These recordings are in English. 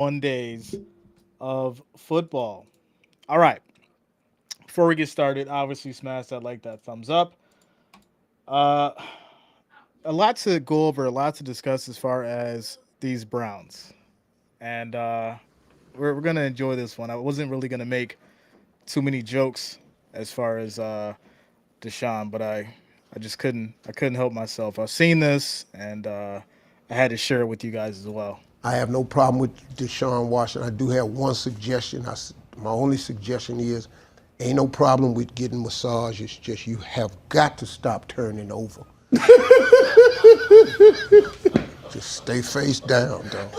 Days of football. All right. Before we get started, obviously smash that like, that thumbs up. Uh, a lot to go over, a lot to discuss as far as these Browns, and we're gonna enjoy this one. I wasn't really gonna make too many jokes as far as Deshaun, but I just couldn't help myself. I've seen this, and I had to share it with you guys as well. I have no problem with Deshaun Watson. I do have one suggestion. My only suggestion is, ain't no problem with getting massage. It's just you have got to stop turning over. Just stay face down, dog.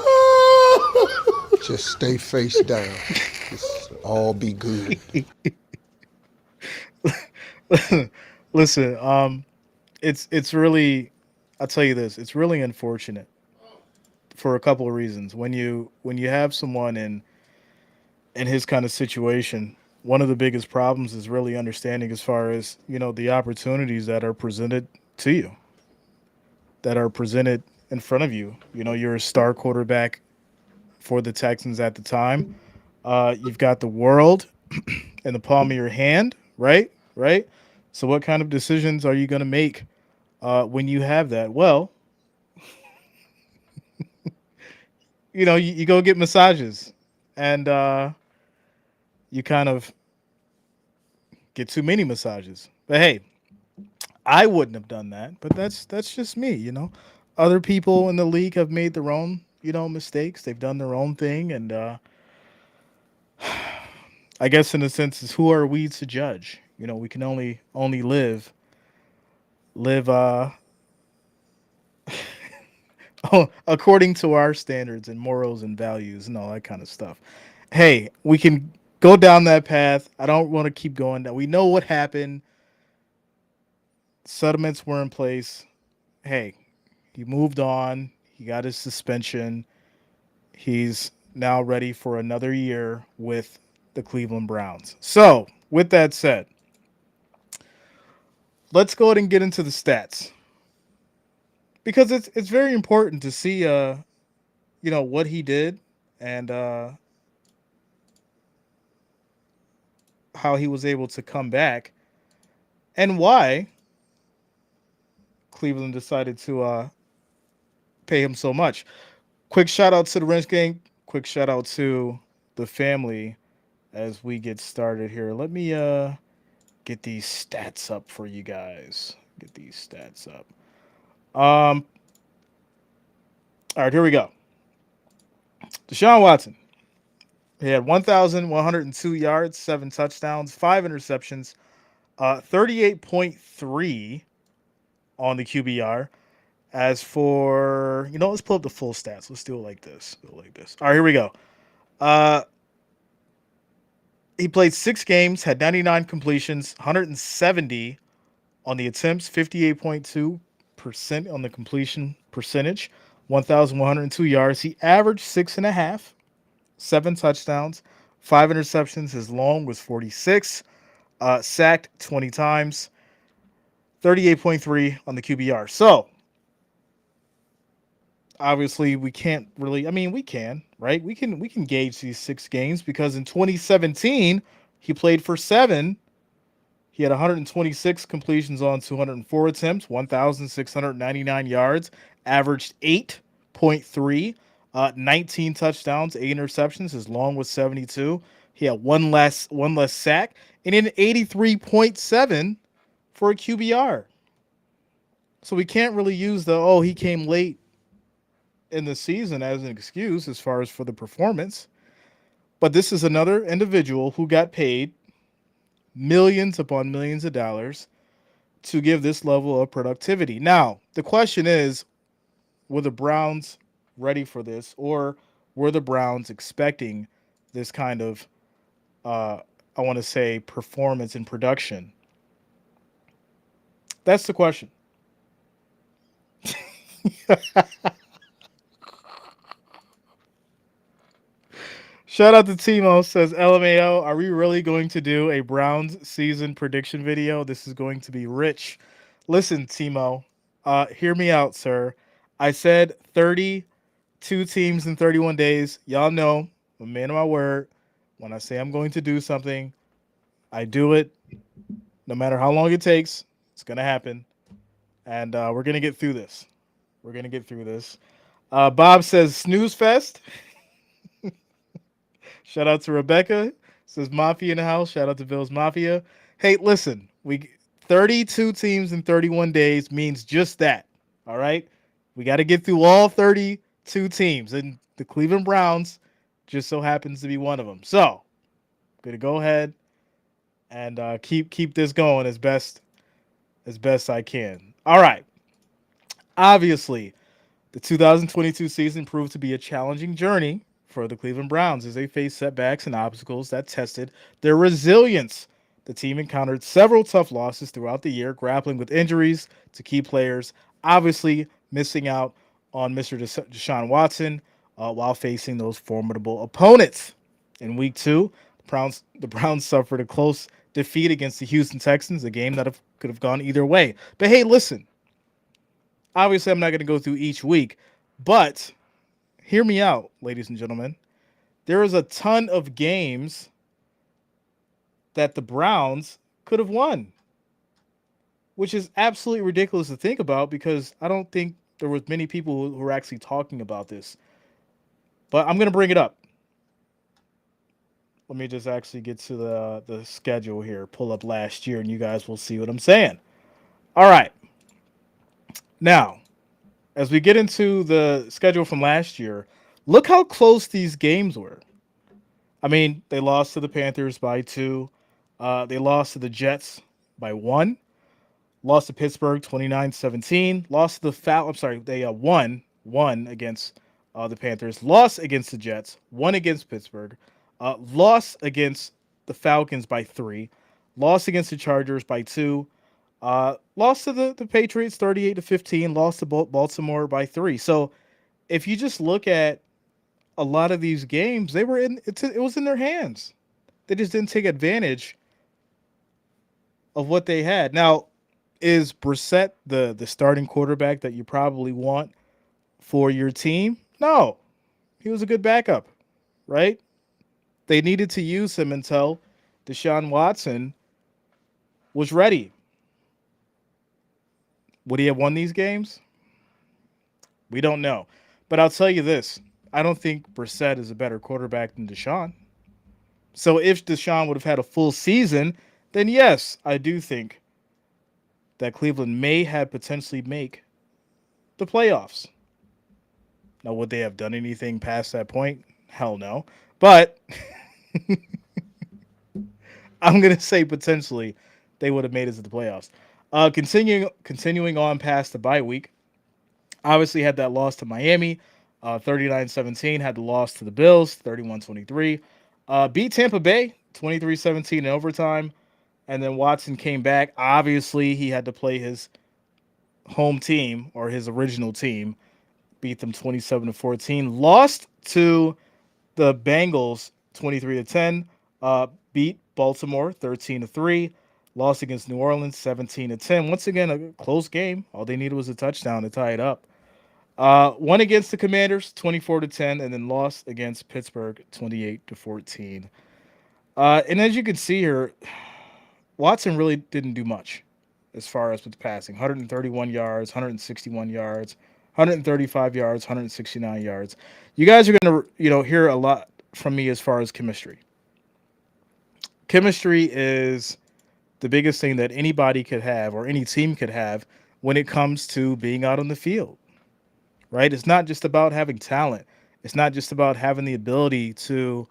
Just stay face down. Just all be good. Listen, it's really, I'll tell you this, it's really unfortunate for a couple of reasons. When you have someone in his kind of situation, one of the biggest problems is really understanding as far as, the opportunities that are presented to you, that are presented in front of you. You're a star quarterback for the Texans at the time. You've got the world in the palm of your hand, right? Right. So, what kind of decisions are you going to make when you have that? Well, you go get massages, and you kind of get too many massages. But hey, I wouldn't have done that. But that's just me. Other people in the league have made their own mistakes. They've done their own thing, and I guess in a sense, is who are we to judge? We can only live according to our standards and morals and values and all that kind of stuff. Hey, we can go down that path. I don't want to keep going. Now we know what happened. Settlements were in place. Hey, he moved on. He got his suspension. He's now ready for another year with the Cleveland Browns. So, with that said, let's go ahead and get into the stats because it's very important to see what he did and how he was able to come back and why Cleveland decided to pay him so much. Quick shout out to the Wrench Gang. Quick shout out to the family as we get started here. Let me get these stats up for you guys. Get these stats up. All right, here we go. Deshaun Watson. He had 1,102 yards, 7 touchdowns, 5 interceptions, 38.3 on the QBR. As for, let's pull up the full stats. Let's do it like this. All right, here we go. Uh, he played 6 games, had 99 completions, 170 on the attempts, 58.2% on the completion percentage, 1,102 yards. He averaged 6.5, 7 touchdowns, 5 interceptions. His long was 46, sacked 20 times, 38.3 on the QBR. So, obviously we can't really, I mean, we can, right? We can gauge these 6 games because in 2017 he played for 7. He had 126 completions on 204 attempts, 1,699 yards, averaged 8.3, 19 touchdowns, 8 interceptions. His long was 72. He had one less sack, and an 83.7 for a QBR. So we can't really use he came late in the season as an excuse as far as for the performance. But this is another individual who got paid millions upon millions of dollars to give this level of productivity. Now, the question is, were the Browns ready for this, or were the Browns expecting this kind of, I want to say, performance and production? That's the question. Shout out to Timo, says LMAO, are we really going to do a Browns season prediction video? This is going to be rich. Listen, Timo, hear me out, sir. I said 30 2 teams in 31 days. Y'all know, I'm a man of my word. When I say I'm going to do something, I do it. No matter how long it takes, it's going to happen. And we're going to get through this. We're going to get through this. Bob says snooze fest. Shout out to Rebecca. Says Mafia in the house. Shout out to Bill's Mafia. Hey, listen, we 32 teams in 31 days means just that. All right? We got to get through all 32 teams, and the Cleveland Browns just so happens to be one of them. So, I'm going to go ahead and keep this going as best I can. All right. Obviously, the 2022 season proved to be a challenging journey for the Cleveland Browns as they faced setbacks and obstacles that tested their resilience. The team encountered several tough losses throughout the year, grappling with injuries to key players, obviously missing out on Mr. Deshaun Watson while facing those formidable opponents. In week 2, the Browns suffered a close defeat against the Houston Texans, a game that could have gone either way. But hey, listen, obviously I'm not going to go through each week, but hear me out, ladies and gentlemen. There is a ton of games that the Browns could have won, which is absolutely ridiculous to think about because I don't think there was many people who were actually talking about this. But I'm going to bring it up. Let me just actually get to the schedule here, pull up last year, and you guys will see what I'm saying. All right. Now, as we get into the schedule from last year, look how close these games were. I mean, they lost to the Panthers by 2. They lost to the Jets by 1. Lost to Pittsburgh 29-17. Lost to the I'm sorry, they won against the Panthers. Lost against the Jets. Won against Pittsburgh. Lost against the Falcons by 3. Lost against the Chargers by 2. Lost to the Patriots 38-15. Lost to Baltimore by 3. So if you just look at a lot of these games, it was in their hands. They just didn't take advantage of what they had. Now, is Brissett the starting quarterback that you probably want for your team? No. He was a good backup, right? They needed to use him until Deshaun Watson was ready. Would he have won these games? We don't know. But I'll tell you this. I don't think Brissett is a better quarterback than Deshaun. So if Deshaun would have had a full season, then yes, I do think that Cleveland may have potentially make the playoffs. Now, would they have done anything past that point? Hell no. But I'm going to say potentially they would have made it to the playoffs. Continuing on past the bye week, obviously had that loss to Miami, 39-17, had the loss to the Bills, 31-23. Beat Tampa Bay, 23-17 in overtime. And then Watson came back. Obviously, he had to play his home team or his original team, beat them 27-14. Lost to the Bengals 23-10. Beat Baltimore 13-3. Lost against New Orleans 17-10. Once again, a close game. All they needed was a touchdown to tie it up. Won against the Commanders 24-10, and then lost against Pittsburgh 28-14. And as you can see here, Watson really didn't do much as far as with passing. 131 yards, 161 yards, 135 yards, 169 yards. You guys are going to, hear a lot from me as far as chemistry. Chemistry is the biggest thing that anybody could have or any team could have when it comes to being out on the field, right? It's not just about having talent. It's not just about having the ability to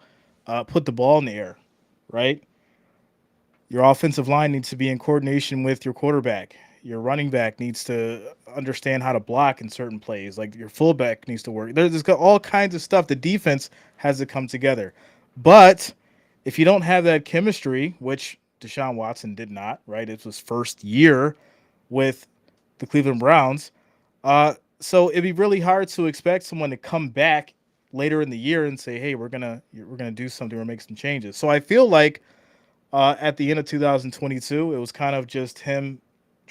put the ball in the air, right? Your offensive line needs to be in coordination with your quarterback. Your running back needs to understand how to block in certain plays. Like your fullback needs to work. There's all kinds of stuff. The defense has to come together. But if you don't have that chemistry, which Deshaun Watson did not, right? It was his first year with the Cleveland Browns. So it'd be really hard to expect someone to come back later in the year and say, hey, we're gonna do something or make some changes. So I feel like at the end of 2022, it was kind of just him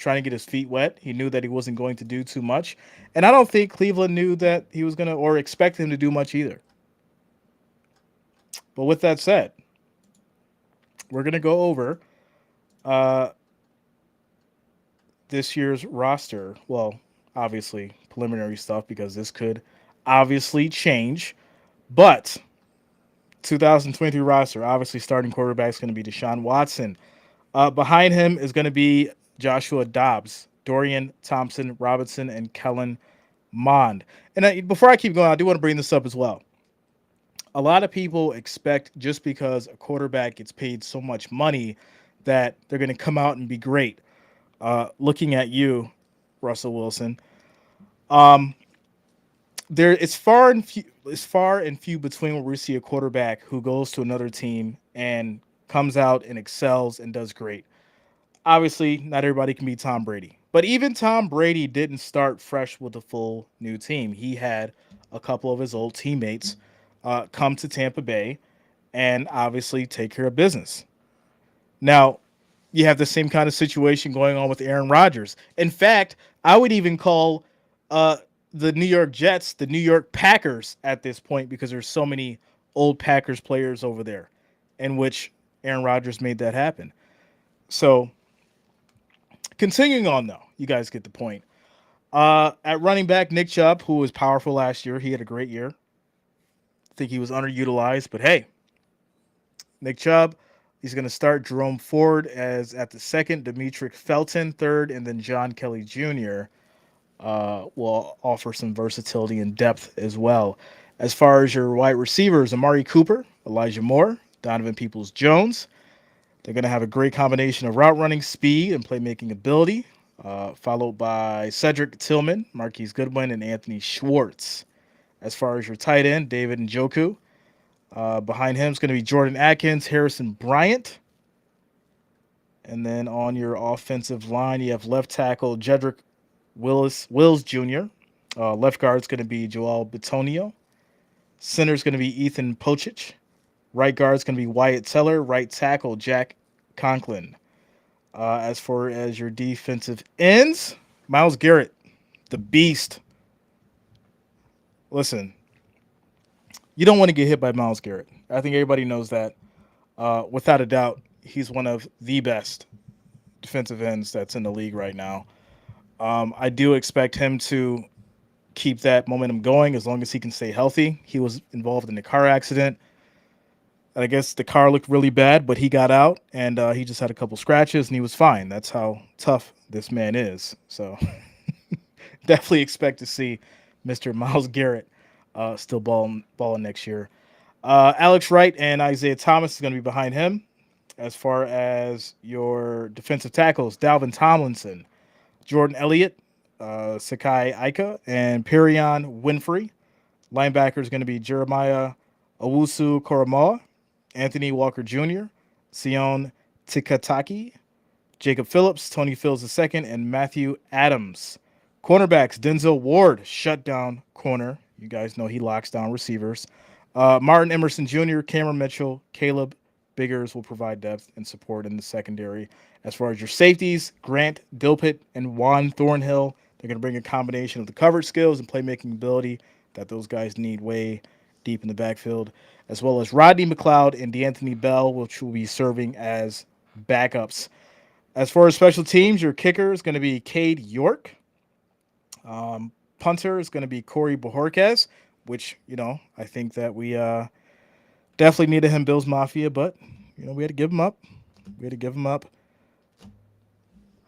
trying to get his feet wet. He knew that he wasn't going to do too much. And I don't think Cleveland knew that he was going to or expected him to do much either. But with that said, we're going to go over uh, this year's roster. Well, obviously, preliminary stuff because this could obviously change. But 2023 roster, obviously, starting quarterback is going to be Deshaun Watson. Behind him is going to be Joshua Dobbs, Dorian Thompson Robinson, and Kellen Mond. And before I keep going, I do want to bring this up as well. A lot of people expect just because a quarterback gets paid so much money that they're going to come out and be great. Looking at you, Russell Wilson, um, there it's far and few between where we see a quarterback who goes to another team and comes out and excels and does great. Obviously, not everybody can be Tom Brady, but even Tom Brady didn't start fresh with a full new team. He had a couple of his old teammates come to Tampa Bay and obviously take care of business. Now, you have the same kind of situation going on with Aaron Rodgers. In fact, I would even call uh, the New York Jets the New York Packers at this point because there's so many old Packers players over there, in which Aaron Rodgers made that happen. So, continuing on though, you guys get the point. At running back, Nick Chubb, who was powerful last year, he had a great year. I think he was underutilized, but hey, Nick Chubb. He's going to start Jerome Ford as at the second, Demetric Felton third, and then John Kelly Jr. Will offer some versatility and depth as well. As far as your wide receivers, Amari Cooper, Elijah Moore, Donovan Peoples-Jones. They're going to have a great combination of route running speed and playmaking ability, followed by Cedric Tillman, Marquise Goodwin, and Anthony Schwartz. As far as your tight end, David Njoku. Behind him is going to be Jordan Atkins, Harrison Bryant. And then on your offensive line, you have left tackle Jedrick Wills Jr. Left guard is going to be Joel Bitonio. Center is going to be Ethan Pochich. Right guard is going to be Wyatt Teller. Right tackle Jack Conklin. As far as your defensive ends, Myles Garrett, the beast. Listen, you don't want to get hit by Myles Garrett. I think everybody knows that. Without a doubt, he's one of the best defensive ends that's in the league right now. I do expect him to keep that momentum going as long as he can stay healthy. He was involved in a car accident. I guess the car looked really bad, but he got out and he just had a couple scratches and he was fine. That's how tough this man is. So definitely expect to see Mr. Myles Garrett still balling next year. Alex Wright and Isaiah Thomas is going to be behind him. As far as your defensive tackles, Dalvin Tomlinson, Jordan Elliott, Sakai Ika, and Perion Winfrey. Linebacker is going to be Jeremiah Owusu Koromoa, Anthony Walker Jr., Sion Tikataki, Jacob Phillips, Tony Fields II, and Matthew Adams. Cornerbacks, Denzel Ward, shutdown corner. You guys know he locks down receivers. Martin Emerson Jr., Cameron Mitchell, Caleb Biggers will provide depth and support in the secondary. As far as your safeties, Grant Dilpit and Juan Thornhill, they're going to bring a combination of the coverage skills and playmaking ability that those guys need way deep in the backfield, as well as Rodney McLeod and DeAnthony Bell, which will be serving as backups. As far as special teams, your kicker is going to be Cade York. Punter is going to be Corey Bojorquez, which, I think that we definitely needed him, Bills Mafia, but, we had to give him up.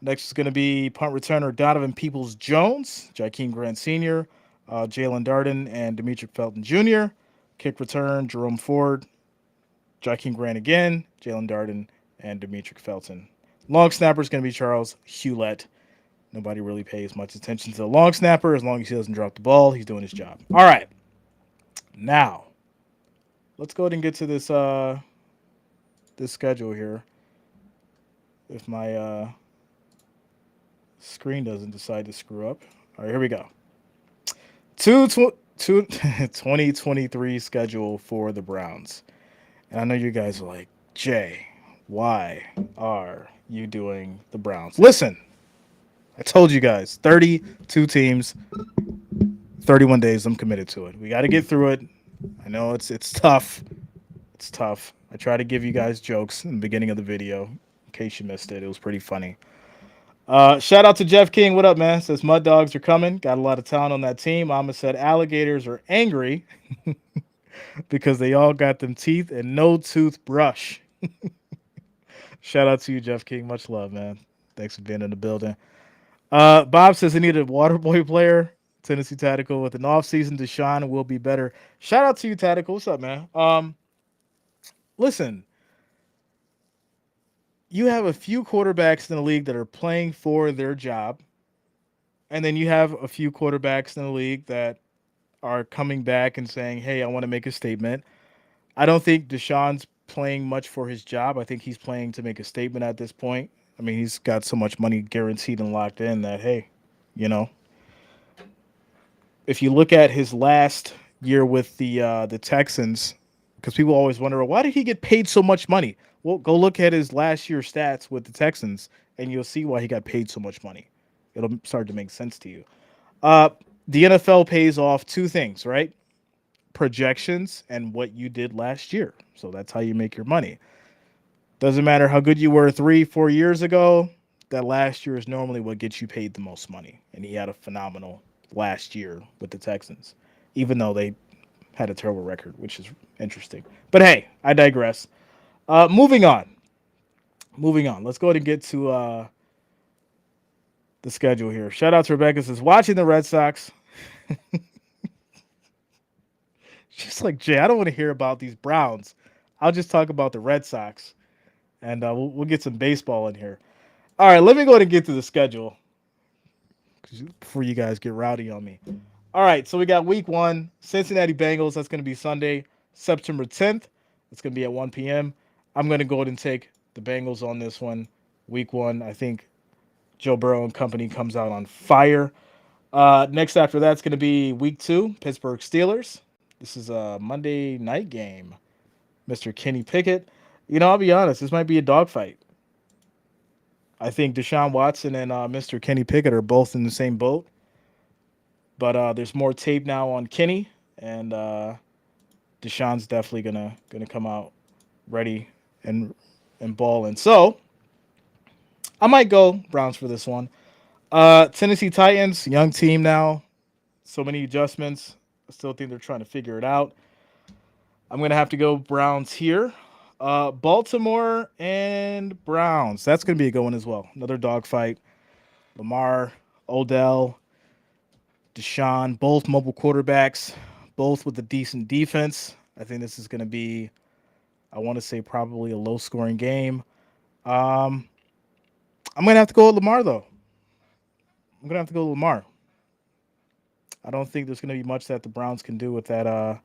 Next is going to be punt returner Donovan Peoples-Jones, Jakeem Grant Sr., Jalen Darden, and Demetric Felton Jr. Kick return, Jerome Ford, Jakeem Grant again, Jalen Darden, and Demetric Felton. Long snapper is going to be Charles Hewlett. Nobody really pays much attention to the long snapper. As long as he doesn't drop the ball, he's doing his job. All right. Now, let's go ahead and get to this this schedule here. If my screen doesn't decide to screw up. All right, here we go. 2023 schedule for the Browns. And I know you guys are like, Jay, why are you doing the Browns? Listen, I told you guys, 32 teams, 31 days. I'm committed to it. We got to get through it. I know it's tough. It's tough. I try to give you guys jokes in the beginning of the video. In case you missed it, it was pretty funny. Shout out to Jeff King. What up, man? Says Mud Dogs are coming. Got a lot of talent on that team. Mama said alligators are angry because they all got them teeth and no toothbrush. Shout out to you, Jeff King. Much love, man. Thanks for being in the building. Bob says he needed a water boy player. Tennessee Tactical with an offseason. Deshaun will be better. Shout out to you, Tactical. What's up, man? Listen, you have a few quarterbacks in the league that are playing for their job, and then you have a few quarterbacks in the league that are coming back and saying, "Hey, I want to make a statement." I don't think Deshaun's playing much for his job. I think he's playing to make a statement at this point. I mean, he's got so much money guaranteed and locked in that hey, you know, if you look at his last year with the Texans, because people always wonder, well, why did he get paid so much money? Well, go look at his last year stats with the Texans, and you'll see why he got paid so much money. It'll start to make sense to you. Uh, the NFL pays off two things, right? Projections and what you did last year. So that's how you make your money. Doesn't matter how good you were 3, 4 years ago. That last year is normally what gets you paid the most money. And he had a phenomenal last year with the Texans, even though they had a terrible record, which is interesting. But hey, I digress. Moving on. Moving on. Let's go ahead and get to the schedule here. Shout out to Rebecca says watching the Red Sox. She's like, Jay, I don't want to hear about these Browns. I'll just talk about the Red Sox, and we'll get some baseball in here. All right, let me go ahead and get to the schedule before you guys get rowdy on me. All right, so we got week 1, Cincinnati Bengals. That's going to be Sunday, September 10th. It's going to be at 1 p.m. I'm going to go ahead and take the Bengals on this one. Week 1, I think Joe Burrow and company comes out on fire. Next after that's going to be week 2, Pittsburgh Steelers. This is a Monday night game. Mr. Kenny Pickett. You know, I'll be honest, this might be a dogfight. I think Deshaun Watson and Mr. Kenny Pickett are both in the same boat. But there's more tape now on Kenny, and Deshaun's definitely gonna come out ready and balling. So I might go Browns for this one. Tennessee Titans, young team now. So many adjustments. I still think they're trying to figure it out. I'm going to have to go Browns here. Baltimore and Browns. That's going to be a good one as well. Another dogfight. Lamar, Odell, Deshaun, both mobile quarterbacks, both with a decent defense. I think this is going to be, I want to say, probably a low-scoring game. I'm going to have to go with Lamar, though. I'm going to have to go with Lamar. I don't think there's going to be much that the Browns can do with that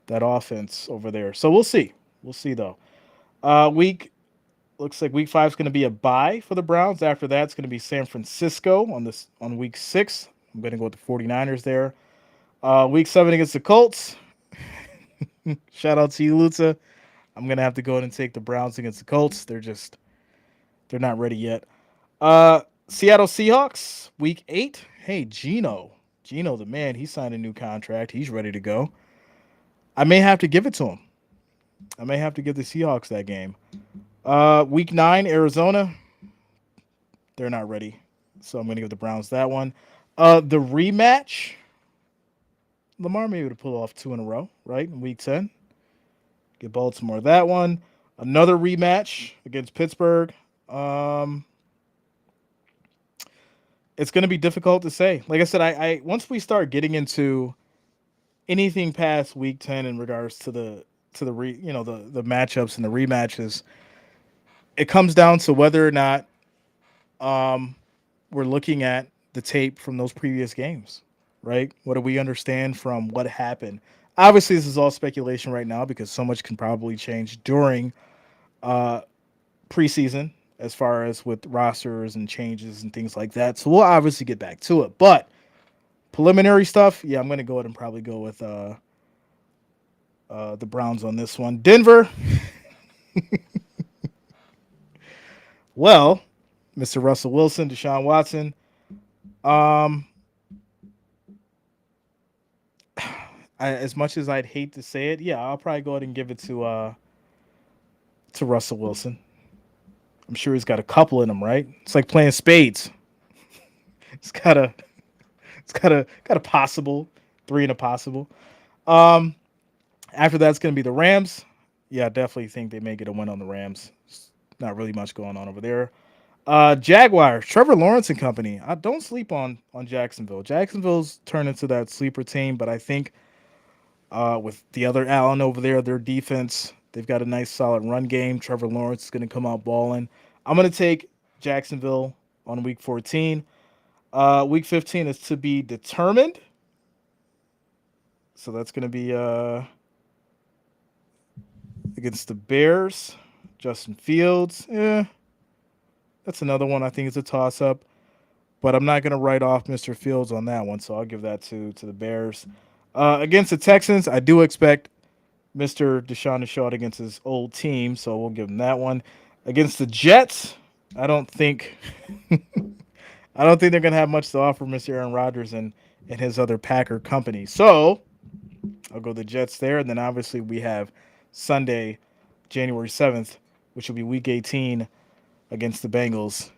offense over there. So we'll see. We'll see, though. Looks like week 5 is going to be a bye for the Browns. After that, it's going to be San Francisco on week 6. I'm going to go with the 49ers there. Week 7 against the Colts. Shout out to you, Lutza. I'm going to have to go ahead and take the Browns against the Colts. They're not ready yet. Seattle Seahawks, week 8. Hey, Geno, the man, he signed a new contract. He's ready to go. I may have to give it to him. I may have to give the Seahawks that game. Week 9, Arizona. They're not ready. So I'm going to give the Browns that one. The rematch. Lamar may be able to pull off 2 in a row, right? In week 10. Give Baltimore that one. Another rematch against Pittsburgh. It's going to be difficult to say. Like I said, I once we start getting into anything past week 10 in regards to the matchups and the rematches, it comes down to whether or not we're looking at the tape from those previous games, right? What do we understand from what happened? Obviously, this is all speculation right now because so much can probably change during preseason as far as with rosters and changes and things like that. So we'll obviously get back to it. But preliminary stuff, yeah, I'm going to go ahead and probably go with the Browns on this one. Denver. Well, Mr. Russell Wilson, Deshaun Watson, Um, as much as I'd hate to say it, yeah, I'll probably go ahead and give it to Russell Wilson. I'm sure he's got a couple in him, right? It's like playing spades. It's got a possible three and a possible. Um, After that's going to be the Rams. Yeah, I definitely think they may get a win on the Rams. Not really much going on over there. Jaguars, Trevor Lawrence and company. I don't sleep on Jacksonville. Jacksonville's turned into that sleeper team, but I think with the other Allen over there, their defense, they've got a nice solid run game. Trevor Lawrence is going to come out balling. I'm going to take Jacksonville on week 14. Week 15 is to be determined. So that's going to be against the Bears. Justin Fields. That's another one I think is a toss up. But I'm not going to write off Mr. Fields on that one, so I'll give that to the Bears. Against the Texans, I do expect Mr. Deshaun to show out against his old team, so we'll give him that one. Against the Jets, I don't think I don't think they're going to have much to offer Mr. Aaron Rodgers and his other Packer company. So I'll go the Jets there, and then obviously we have Sunday, January 7th, which will be Week 18 against the Bengals,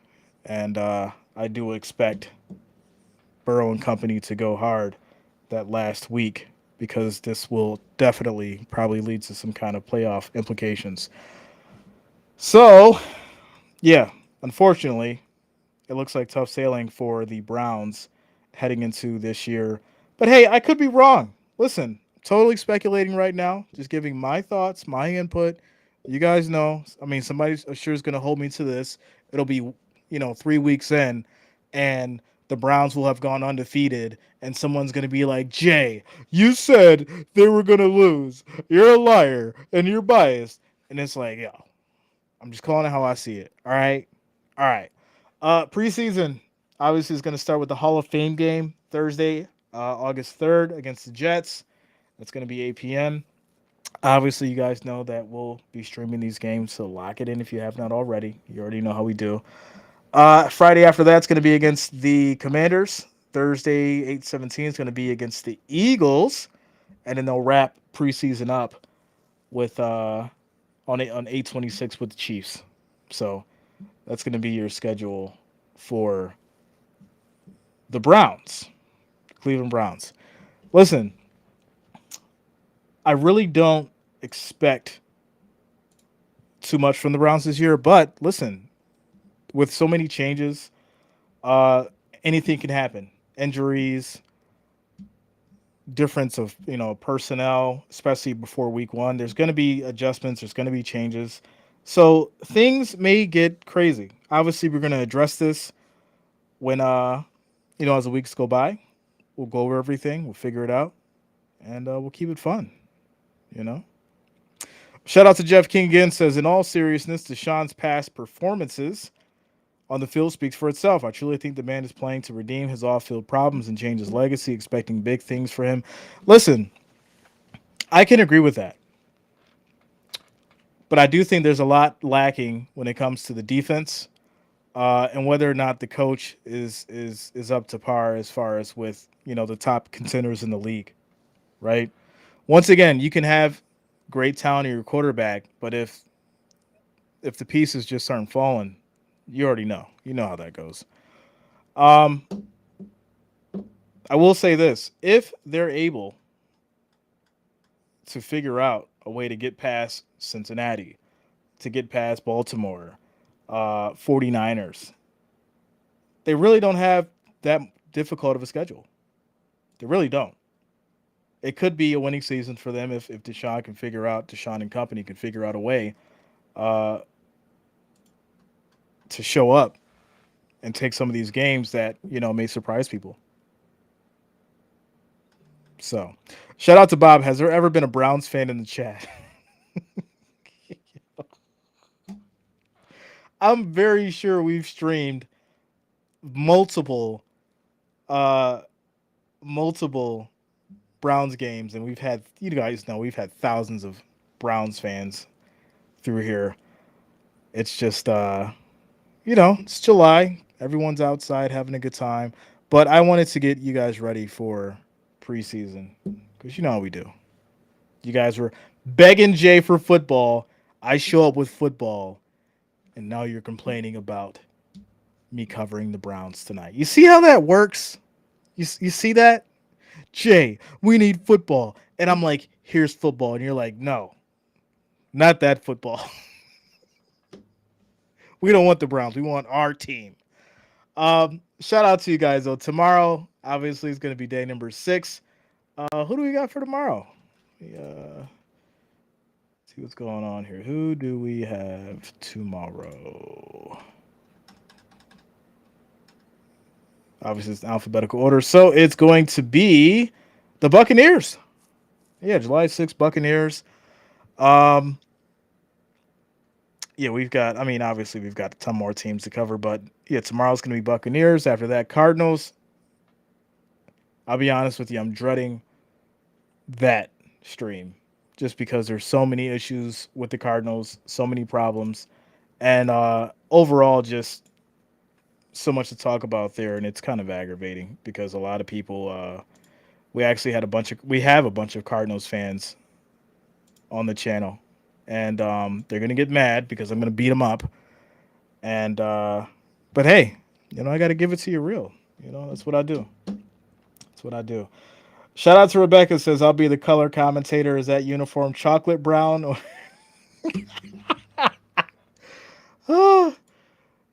and I do expect Burrow and company to go hard that last week because this will definitely probably lead to some kind of playoff implications. So, yeah, unfortunately, it looks like tough sailing for the Browns heading into this year. But hey, I could be wrong. Listen, totally speculating right now, just giving my thoughts, my input. You guys know, I mean, somebody sure is going to hold me to this. It'll be, 3 weeks in, and the Browns will have gone undefeated, and someone's going to be like, Jay, you said they were going to lose. You're a liar, and you're biased. And it's like, yo, I'm just calling it how I see it. All right. All right. Preseason obviously is going to start with the Hall of Fame game Thursday, August 3rd against the Jets. That's going to be 8 p.m. Obviously, you guys know that we'll be streaming these games, so lock it in if you have not already. You already know how we do. Friday after that's going to be against the Commanders. Thursday, 8/17 is going to be against the Eagles, and then they'll wrap preseason up with on 8/26 with the Chiefs. So that's going to be your schedule for the Browns, Cleveland Browns. Listen, I really don't expect too much from the Browns this year, but listen, with so many changes, uh, anything can happen. Injuries, difference of personnel, especially before week one. There's going to be adjustments. There's going to be changes, so things may get crazy. Obviously, we're going to address this when as the weeks go by. We'll go over everything. We'll figure it out, and we'll keep it fun. You know. Shout out to Jeff King again. Says in all seriousness, Deshaun's past performances on the field speaks for itself. I truly think the man is playing to redeem his off-field problems and change his legacy, expecting big things for him. Listen, I can agree with that. But I do think there's a lot lacking when it comes to the defense, and whether or not the coach is up to par as far as with the top contenders in the league, right? Once again, you can have great talent in your quarterback, but if the pieces just aren't falling, you already know. You know how that goes. Um, I will say this: if they're able to figure out a way to get past Cincinnati, to get past Baltimore, 49ers, they really don't have that difficult of a schedule. They really don't. It could be a winning season for them if Deshaun and company can figure out a way uh, to show up and take some of these games that may surprise people. So, shout out to Bob. Has there ever been a Browns fan in the chat? I'm very sure we've streamed multiple, uh, multiple Browns games, and we've had we've had thousands of Browns fans through here. It's just it's July. Everyone's outside having a good time. But I wanted to get you guys ready for preseason because you know how we do. You guys were begging Jay for football. I show up with football, and now you're complaining about me covering the Browns tonight. You see how that works? You see that? Jay, we need football. And I'm like, here's football. And you're like, no, not that football. We don't want the Browns. We want our team. Shout out to you guys, though. Tomorrow, obviously, is going to be day number 6. Who do we got for tomorrow? See what's going on here. Who do we have tomorrow? Obviously, it's in alphabetical order. So it's going to be the Buccaneers. Yeah, July 6th, Buccaneers. Um, yeah, we've got, I mean, obviously, we've got a ton more teams to cover, but yeah, tomorrow's going to be Buccaneers. After that, Cardinals. I'll be honest with you, I'm dreading that stream just because there's so many issues with the Cardinals, so many problems, and overall, just so much to talk about there, and it's kind of aggravating because a lot of people, we have a bunch of Cardinals fans on the channel, and they're gonna get mad because I'm gonna beat them up, and but hey, I got to give it to you real, that's what I do. That's what I do. Shout out to Rebecca says I'll be the color commentator. Is that uniform chocolate brown or? Oh,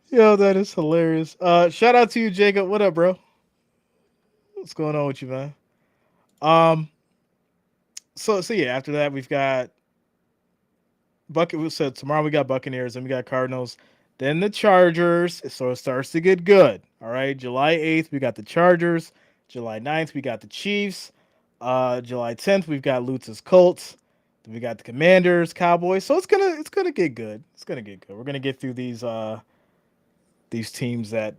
yo, that is hilarious. Shout out to you, Jacob. What up, bro? What's going on with you, man? Um, so yeah. After that, we've got So tomorrow we got Buccaneers and we got Cardinals. Then the Chargers. So it starts to get good. All right, July 8th we got the Chargers. July 9th we got the Chiefs. July 10th we've got Lutz's Colts. Then we got the Commanders, Cowboys. So it's gonna get good. It's gonna get good. We're gonna get through these teams that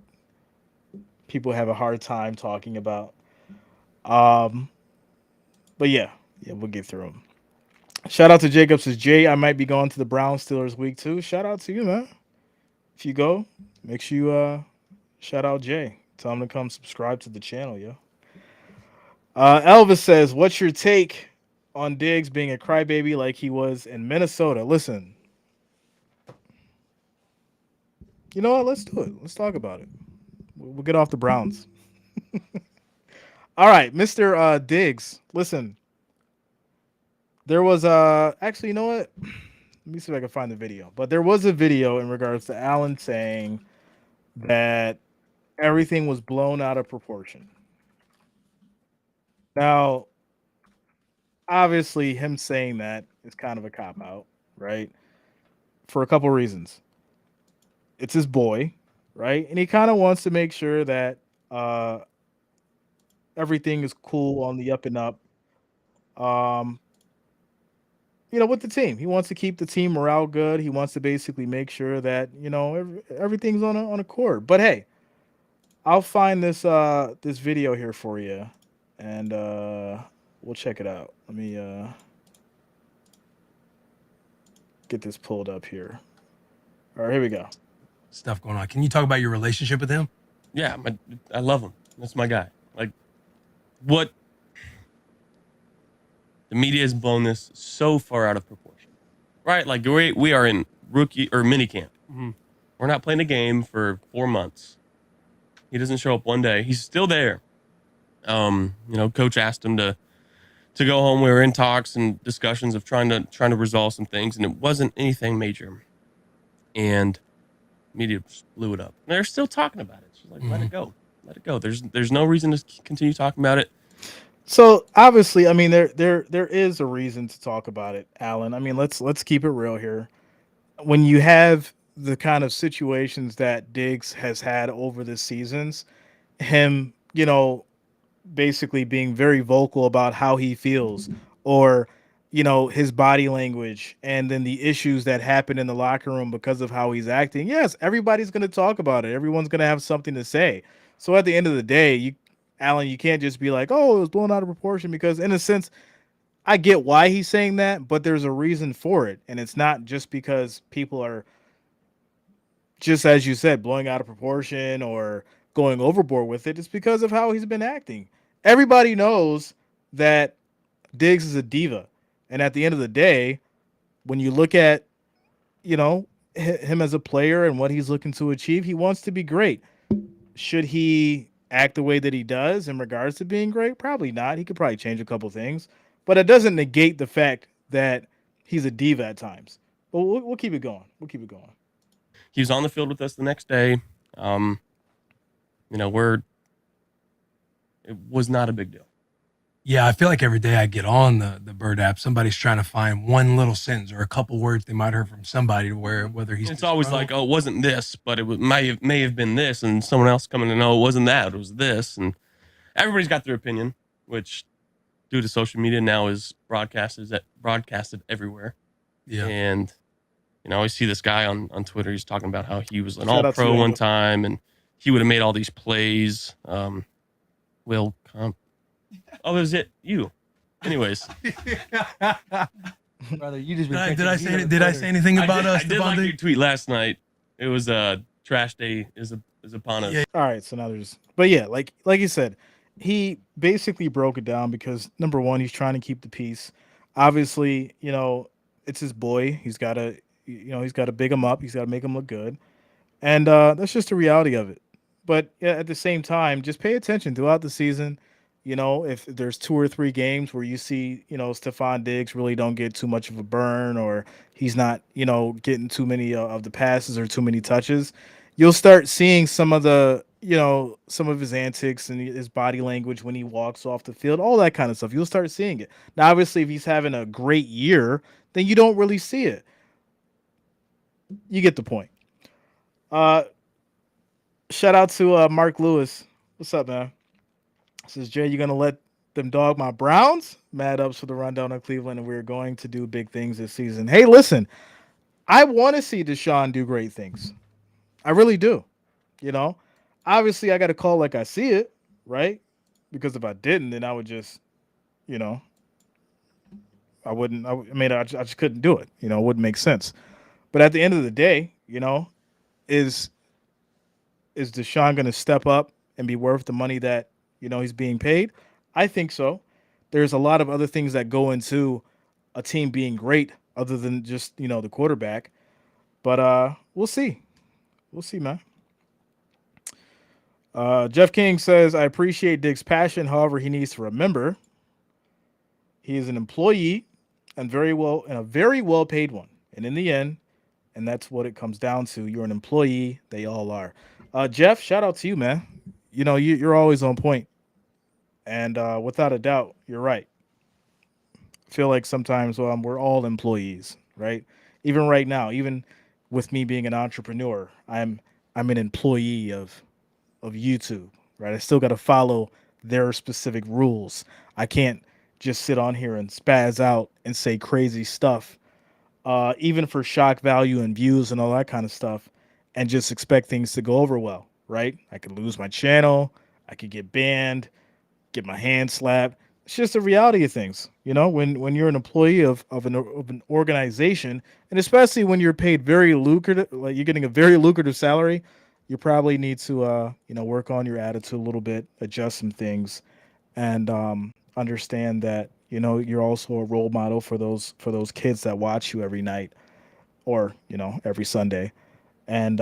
people have a hard time talking about. Um, but yeah, we'll get through them. Shout out to Jacob says Jay, I might be going to the Browns Steelers week 2. Shout out to you, man. If you go, make sure you shout out Jay. Tell him to come subscribe to the channel, yo. Elvis says, "What's your take on Diggs being a crybaby like he was in Minnesota?" Listen, you know what? Let's do it. Let's talk about it. We'll get off the Browns. All right, Mister Diggs. Listen, there was actually, you know what? Let me see if I can find the video. But there was a video in regards to Allen saying that everything was blown out of proportion. Now, obviously, him saying that is kind of a cop out, right? For a couple reasons. It's his boy, right? And he kind of wants to make sure that uh, everything is cool on the up and up. Um, with the team, he wants to keep the team morale good. He wants to basically make sure that everything's on a court. But hey, I'll find this video here for you, and we'll check it out. Let me get this pulled up here. All right, here we go. Stuff going on. Can you talk about your relationship with him? Yeah, I love him. That's my guy. Like, what? The media has blown this so far out of proportion, right? Like, we are in rookie or mini camp. Mm-hmm. We're not playing a game for 4 months. He doesn't show up one day. He's still there. Coach asked him to go home. We were in talks and discussions of trying to resolve some things, and it wasn't anything major. And media just blew it up. And they're still talking about it. It's just like, let it go. Let it go. There's no reason to continue talking about it. So obviously, I mean, there is a reason to talk about it, Alan. I mean, let's keep it real here. When you have the kind of situations that Diggs has had over the seasons, him, basically being very vocal about how he feels, or his body language, and then the issues that happen in the locker room because of how he's acting. Yes, everybody's going to talk about it. Everyone's going to have something to say. So at the end of the day, Alan, you can't just be like, oh, it was blown out of proportion, because in a sense, I get why he's saying that, but there's a reason for it. And it's not just because people are, just as you said, blowing out of proportion or going overboard with it. It's because of how he's been acting. Everybody knows that Diggs is a diva, and at the end of the day, when you look at you know him as a player and what he's looking to achieve, he wants to be great. Should he act the way that he does in regards to being great? Probably not. He could probably change a couple things, but it doesn't negate the fact that he's a diva at times. But we'll keep it going. We'll keep it going. He was on the field with us the next day. Um, we're it was not a big deal. Yeah, I feel like every day I get on the Bird app, somebody's trying to find one little sentence or a couple words they might have heard from somebody to where whether he's It's always like, oh, it wasn't this, but may have been this, and someone else coming to know it wasn't that, it was this, and everybody's got their opinion, which due to social media now is broadcasted everywhere. yeah. And I see this guy on Twitter. He's talking about how he was an Shout out to all-pro you, one Angel. time, and he would have made all these plays. Will come. Oh, that was it. You. Anyways, Brother, you just Did I say anything about us? I did like Devontae? your tweet last night. It was trash day is upon us. Yeah. All right, so now there's, but yeah, like you said, he basically broke it down because number one, he's trying to keep the peace. Obviously, it's his boy. He's got to big him up. He's got to make him look good, and that's just the reality of it. But yeah, at the same time, just pay attention throughout the season. If there's 2 or 3 games where you see, Stephon Diggs really don't get too much of a burn, or he's not, getting too many of the passes or too many touches, you'll start seeing some of his antics and his body language when he walks off the field, all that kind of stuff. You'll start seeing it. Now, obviously, if he's having a great year, then you don't really see it. You get the point. Uh, Shout out to Mark Lewis. What's up, man? Says Jay, you gonna let them dog my Browns? Mad ups for the rundown on Cleveland, and we're going to do big things this season. Hey, listen, I want to see Deshaun do great things. I really do. You know, Obviously, I got to call like I see it, right? Because if I didn't, then I would just, you know, I wouldn't. I just couldn't do it. It wouldn't make sense. But at the end of the day, is is Deshaun going to step up and be worth the money that he's being paid? I think so. There's a lot of other things that go into a team being great, other than just the quarterback. But we'll see. We'll see, man. Jeff King says, I appreciate Dick's passion. However, he needs to remember he is an employee and a very well paid one. And in the end, and that's what it comes down to, you're an employee. They all are. Jeff, shout out to you, man. You're always on point. And without a doubt, you're right. I feel like sometimes we're all employees, right? Even right now, even with me being an entrepreneur, I'm an employee of YouTube, right? I still got to follow their specific rules. I can't just sit on here and spaz out and say crazy stuff, even for shock value and views and all that kind of stuff, and just expect things to go over well, right? I could lose my channel, I could get banned, get my hand slapped. It's just the reality of things, when you're an employee of an organization, and especially when you're paid very lucrative, like you're getting a very lucrative salary, you probably need to work on your attitude a little bit, adjust some things, and understand that you're also a role model for those kids that watch you every night, or every Sunday, and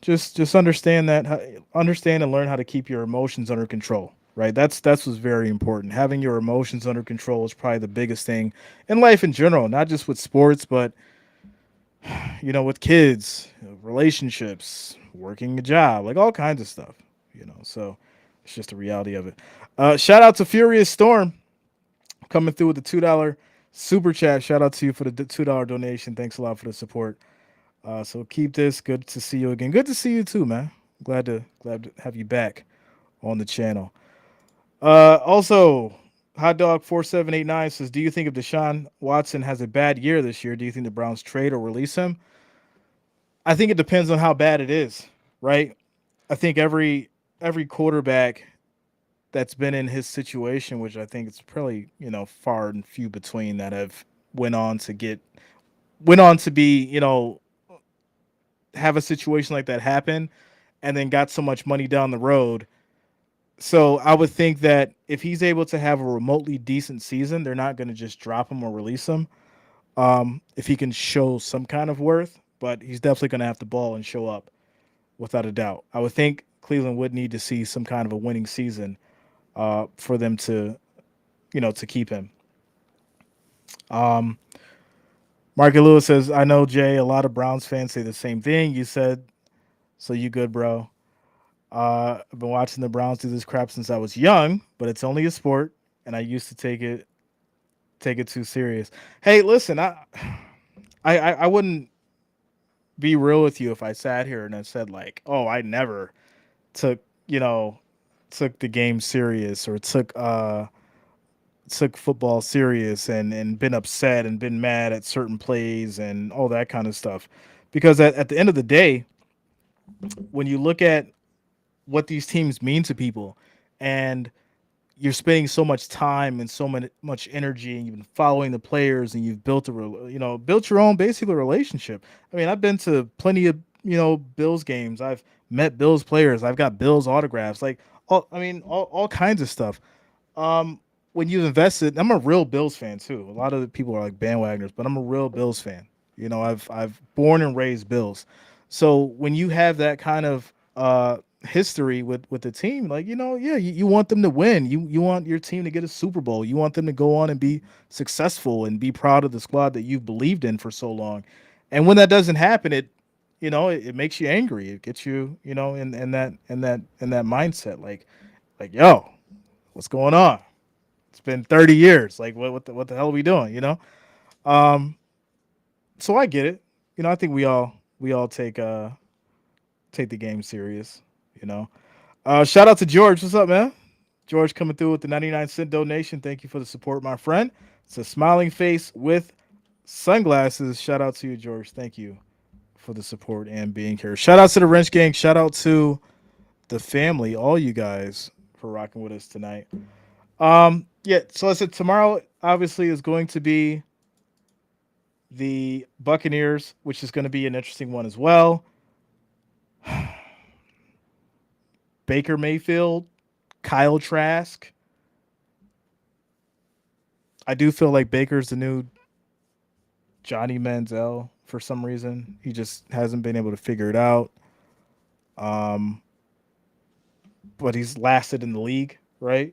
just understand understand and learn how to keep your emotions under control. Right, that's what's very important. Having your emotions under control is probably the biggest thing in life in general, not just with sports, but with kids, relationships, working a job, like all kinds of stuff. So it's just the reality of it. Shout out to Furious Storm coming through with the $2 super chat. Shout out to you for the $2 donation. Thanks a lot for the support. So keep this. Good to see you again. Good to see you too, man. Glad to have you back on the channel. Also, Hot Dog 4789 says, do you think if Deshaun Watson has a bad year this year, do you think the Browns trade or release him? I think it depends on how bad it is, right? I think every quarterback that's been in his situation, which I think it's probably, far and few between, that have went on to be, have a situation like that happen and then got so much money down the road. So I would think that if he's able to have a remotely decent season, they're not going to just drop him or release him. If he can show some kind of worth, but he's definitely going to have to ball and show up without a doubt. I would think Cleveland would need to see some kind of a winning season for them to, to keep him. Um, Marky Lewis says, "I know Jay. A lot of Browns fans say the same thing. You said, so you good, bro. I've been watching the Browns do this crap since I was young, but it's only a sport, and I used to take it too serious. Hey, listen, I wouldn't be real with you if I sat here and I said like, oh, I never took took the game serious or took football serious and been upset and been mad at certain plays and all that kind of stuff. Because at the end of the day, when you look at what these teams mean to people and you're spending so much time and so much energy and you've been following the players and you've built built your own basically relationship. I mean, I've been to plenty of Bills games. I've met Bills players. I've got Bills autographs, like all kinds of stuff. um when you've invested, I'm a real Bills fan too. A lot of the people are like bandwagoners, but I'm a real Bills fan. I've born and raised Bills. So when you have that kind of history with the team, like, yeah, you want them to win. You want your team to get a Super Bowl. You want them to go on and be successful and be proud of the squad that you've believed in for so long. And when that doesn't happen, it makes you angry. It gets you, in that mindset, like, yo, what's going on? It's been 30 years. Like, what the hell are we doing? Um, so I get it. I think we all take the game serious. You know. Shout out to George. What's up, man? George coming through with the 99-cent donation. Thank you for the support, my friend. It's a smiling face with sunglasses. Shout out to you, George. Thank you for the support and being here. Shout out to the Wrench Gang. Shout out to the family, all you guys, for rocking with us tonight. Yeah, so I said tomorrow obviously is going to be the Buccaneers, which is going to be an interesting one as well. Baker Mayfield, Kyle Trask. I do feel like Baker's the new Johnny Manziel for some reason. He just hasn't been able to figure it out. Um, but he's lasted in the league, right?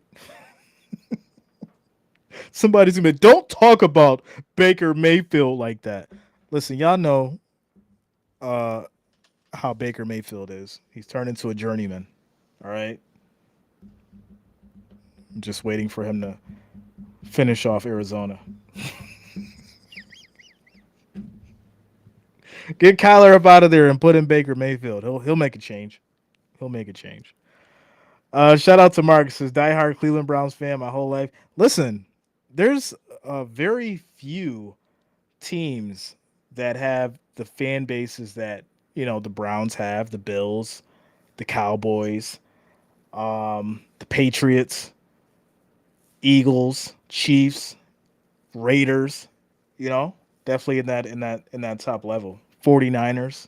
Somebody's gonna be, don't talk about Baker Mayfield like that. Listen, y'all know uh, how Baker Mayfield is. He's turned into a journeyman. All right. I'm just waiting for him to finish off Arizona. Get Kyler up out of there and put in Baker Mayfield. He'll make a change. He'll make a change. Shout out to Mark. Says diehard Cleveland Browns fan my whole life. Listen, there's very few teams that have the fan bases that the Browns have, the Bills, the Cowboys, the Patriots, Eagles, Chiefs, Raiders, definitely in that top level. 49ers.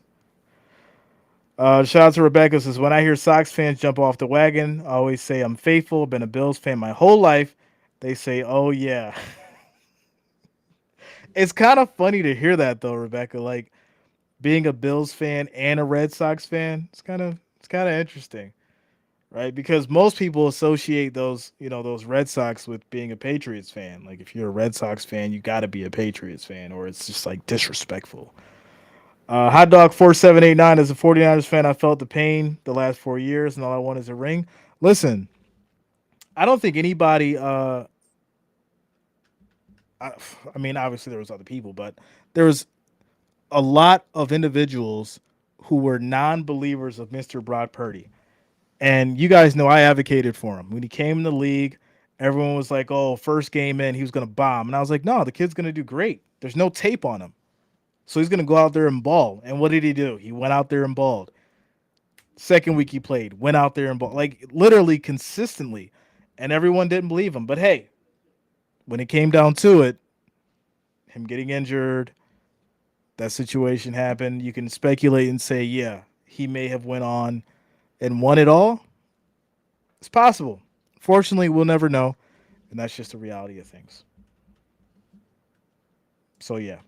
Shout out to Rebecca. Says when I hear Sox fans jump off the wagon, I always say I'm faithful. Been a Bills fan my whole life. They say, "Oh yeah." It's kind of funny to hear that though, Rebecca. Like being a Bills fan and a Red Sox fan, it's kind of interesting, right? Because most people associate those Red Sox with being a Patriots fan. Like if you're a Red Sox fan, you got to be a Patriots fan, or it's just like disrespectful. Hot Dog 4789 as a 49ers fan, I felt the pain the last 4 years, and all I want is a ring. Listen, I don't think anybody. I mean, obviously there was other people, but there was a lot of individuals who were non-believers of Mr. Brock Purdy. And you guys know I advocated for him. When he came in the league, everyone was like, oh, first game in, he was going to bomb. And I was like, no, the kid's going to do great. There's no tape on him. So he's going to go out there and ball. And what did he do? He went out there and balled. Second week he played, went out there and balled. Like literally consistently. And everyone didn't believe him. But hey, when it came down to it, him getting injured, that situation happened. You can speculate and say, yeah, he may have went on and won it all? It's possible. Fortunately, we'll never know, and that's just the reality of things. So yeah.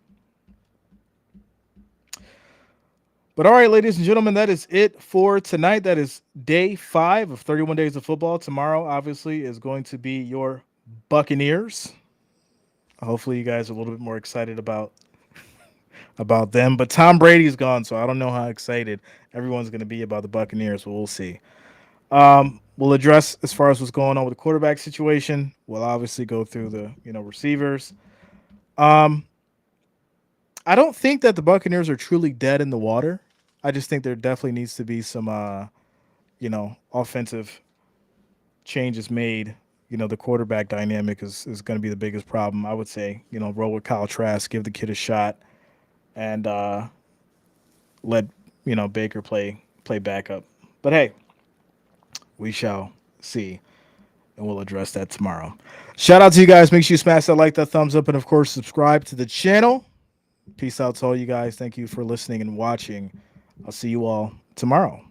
But all right, ladies and gentlemen, that is it for tonight. That is day 5 of 31 days of football. Tomorrow, obviously, is going to be your Buccaneers. Hopefully, you guys are a little bit more excited about them. But Tom Brady's gone, so I don't know how excited everyone's going to be about the Buccaneers. But we'll see. We'll address as far as what's going on with the quarterback situation. We'll obviously go through the receivers. I don't think that the Buccaneers are truly dead in the water. I just think there definitely needs to be some offensive changes made. The quarterback dynamic is going to be the biggest problem. I would say, roll with Kyle Trask, give the kid a shot, and let Baker play backup. But hey, we shall see, and we'll address that tomorrow. Shout out to you guys. Make sure you smash that like, that thumbs up, and of course subscribe to the channel. Peace out to all you guys. Thank you for listening and watching. I'll see you all tomorrow.